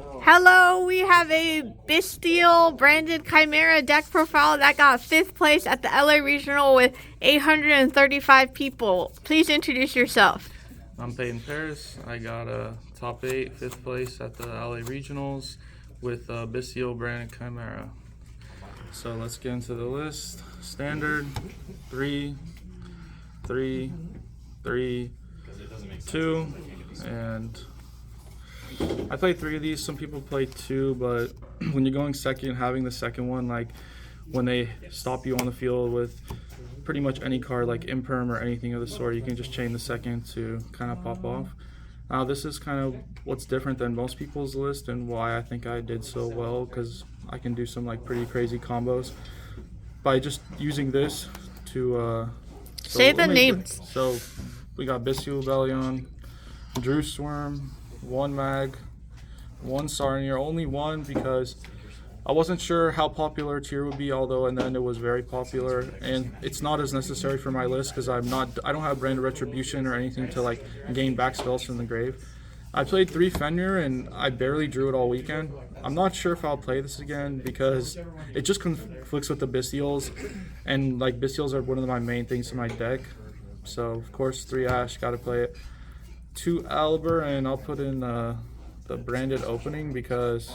Hello, we have a Bystial Branded Chimera deck profile that got 5th place at the LA Regional with 835 people. Please introduce yourself. I'm Payton Paris. I got a top 8, 5th place at the LA Regionals with Bystial Branded Chimera. So let's get into the list. Standard, 3, 3, 3, 2, and I played 3 of these. Some people play 2, but when you're going second, having the second one, like when they stop you on the field with pretty much any card like imperm or anything of the sort, you can just chain the second to kind of pop off. This is kind of what's different than most people's list and why I think I did so well, because I can do some like pretty crazy combos by just using this to say the names. So we got Bystial Rebellion, Drew Swarm, 1 mag, 1 Sarnier, only 1 because I wasn't sure how popular tier would be, although and then it was very popular, and it's not as necessary for my list because I don't have Branded Retribution or anything to like gain back spells from the grave. I played 3 Fenrir and I barely drew it all weekend. I'm not sure if I'll play this again because it just conflicts with the Bystials, and like Bystials are one of my main things in my deck. So of course 3 Ash, gotta play it. 2 Albert, and I'll put in the branded opening because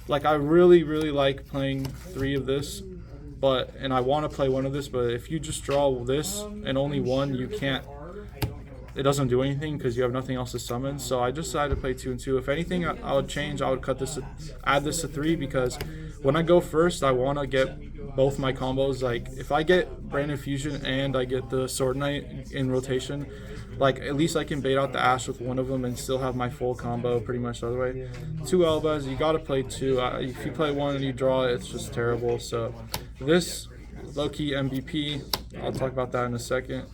like I really like playing 3 of this, and I want to play 1 of this, but if you just draw this and only 1, you can't, it doesn't do anything because you have nothing else to summon. So I just decided to play 2 and 2. If anything, I would change. I would add this to 3 because when I go first, I want to get both my combos. Like if I get Branded Fusion and I get the Sword Knight in rotation, like at least I can bait out the Ash with 1 of them and still have my full combo pretty much the other way. 2 Elbas, you gotta play 2. If you play 1 and you draw it, it's just terrible. So this low-key MVP, I'll talk about that in a second.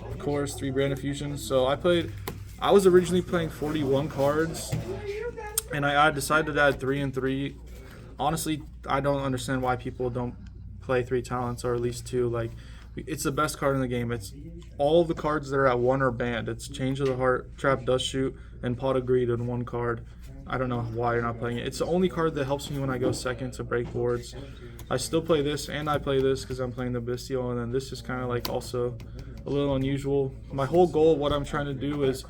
Of course, 3 Branded Fusions. So I was originally playing 41 cards, and I decided to add 3 and 3. Honestly, I don't understand why people don't play 3 talents, or at least 2. Like, it's the best card in the game. It's all of the cards that are at 1 are banned. It's Change of the Heart, Trap Dust Shoot, and Pot of Greed in 1 card. I don't know why you're not playing it. It's the only card that helps me when I go second to break boards. I still play this, and I play this because I'm playing the Bystial, and then this is kind of like also a little unusual. My whole goal, what I'm trying to do is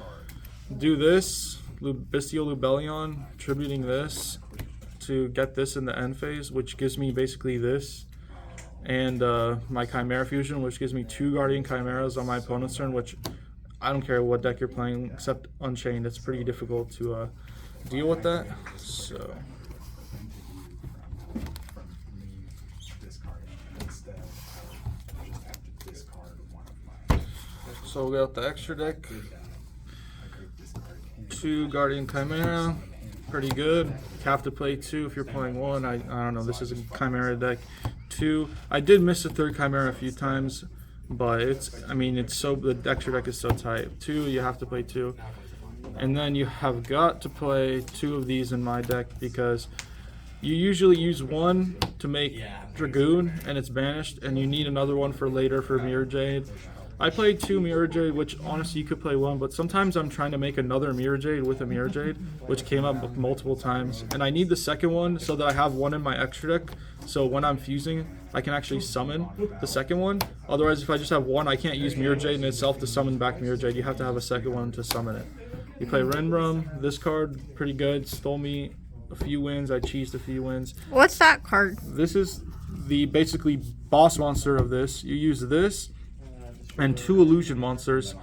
do this, Bystial Rebellion, tributing this to get this in the end phase, which gives me basically this, and my Chimera Fusion, which gives me 2 Guardian Chimeras on my opponent's turn, which I don't care what deck you're playing except Unchained. It's pretty difficult to deal with that. So we got the extra deck, 2 Guardian Chimera, pretty good. You have to play 2 if you're playing 1. I don't know, this is a Chimera deck. 2, I did miss the 3rd Chimera a few times, but the extra deck is so tight. 2, you have to play 2. And then you have got to play 2 of these in my deck because you usually use 1 to make Dragoon and it's banished, and you need another one for later for Mirror Jade. I played 2 Mirror Jade, which honestly you could play 1, but sometimes I'm trying to make another Mirror Jade with a Mirror Jade, which came up multiple times. And I need the second one so that I have 1 in my extra deck, so when I'm fusing, I can actually summon the second one. Otherwise, if I just have 1, I can't use Mirror Jade in itself to summon back Mirror Jade. You have to have a second one to summon it. You play Renbrum. This card, pretty good. Stole me a few wins. I cheesed a few wins. What's that card? This is the basically boss monster of this. You use this and 2 illusion monsters,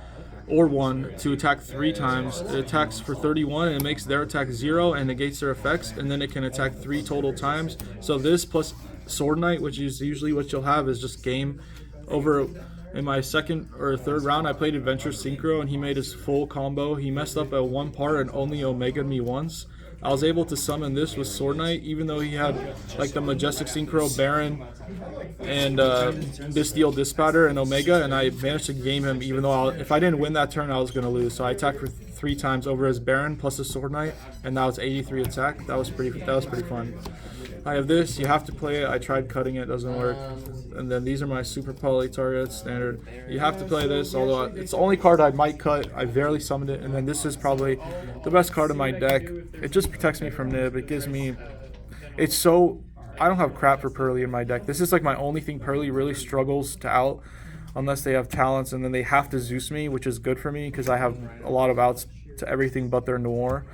or 1, to attack 3 times. It attacks for 31 and it makes their attack 0 and negates their effects, and then it can attack 3 total times. So this plus Sword Knight, which is usually what you'll have, is just game over. In my 2nd or 3rd round, I played Adventure Synchro and he made his full combo. He messed up at 1 part and only Omega'd me once. I was able to summon this with Sword Knight, even though he had like the Majestic Synchro, Baron, and Bystial Dispatter and Omega, and I managed to game him even though if I didn't win that turn, I was going to lose. So I attacked for 3 times over his Baron plus a Sword Knight, and that was 83 attack. That was pretty fun. I have this. You have to play it. I tried cutting it, doesn't work. And then these are my super poly targets, standard. You have to play this, although it's the only card I might cut. I barely summoned it. And then this is probably the best card in my deck. It just protects me from nib. It gives me, it's so, I don't have crap for Pearly in my deck. This is like my only thing Pearly really struggles to out unless they have talents, and then they have to Zeus me, which is good for me because I have a lot of outs to everything but their Noir.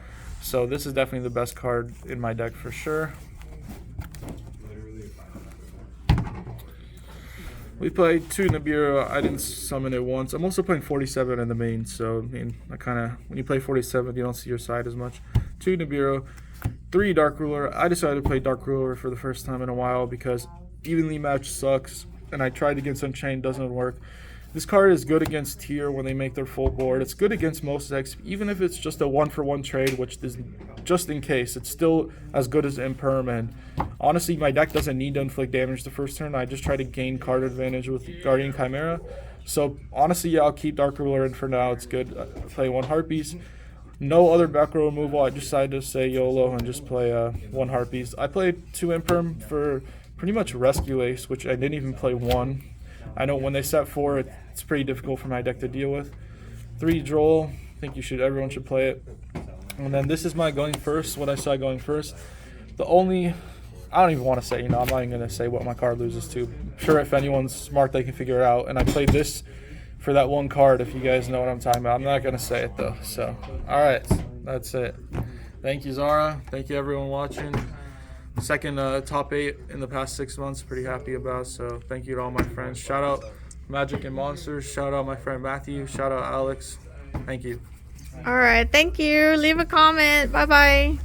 So this is definitely the best card in my deck for sure. We played 2 Nibiru. I didn't summon it once. I'm also playing 47 in the main, so I mean, I kind of, when you play 47, you don't see your side as much. 2 Nibiru, 3 Dark Ruler. I decided to play Dark Ruler for the first time in a while because evenly matched sucks, and I tried against Unchained, doesn't work. This card is good against tier when they make their full board. It's good against most decks, even if it's just a 1-for-1 trade, which is just in case. It's still as good as Imperm, and honestly, my deck doesn't need to inflict damage the first turn. I just try to gain card advantage with Guardian Chimera. So honestly, yeah, I'll keep Dark Ruler in for now. It's good. Play 1 Heartbeast. No other back row removal. I decided to say YOLO and just play 1 Heartbeast. I played 2 Imperm for pretty much Rescue Ace, which I didn't even play 1. I know when they set 4, it's pretty difficult for my deck to deal with. 3 Droll. I think everyone should play it. And then this is my going first, what I saw going first. The only, I don't even want to say, I'm not even going to say what my card loses to. I'm sure if anyone's smart, they can figure it out. And I played this for that 1 card, if you guys know what I'm talking about. I'm not going to say it, though. So, all right, that's it. Thank you, Zara. Thank you, everyone watching. Second top 8 in the past 6 months, pretty happy about. So thank you to all my friends. Shout out Magic and Monsters. Shout out my friend Matthew. Shout out Alex. Thank you. All right, thank you. Leave a comment. Bye-bye.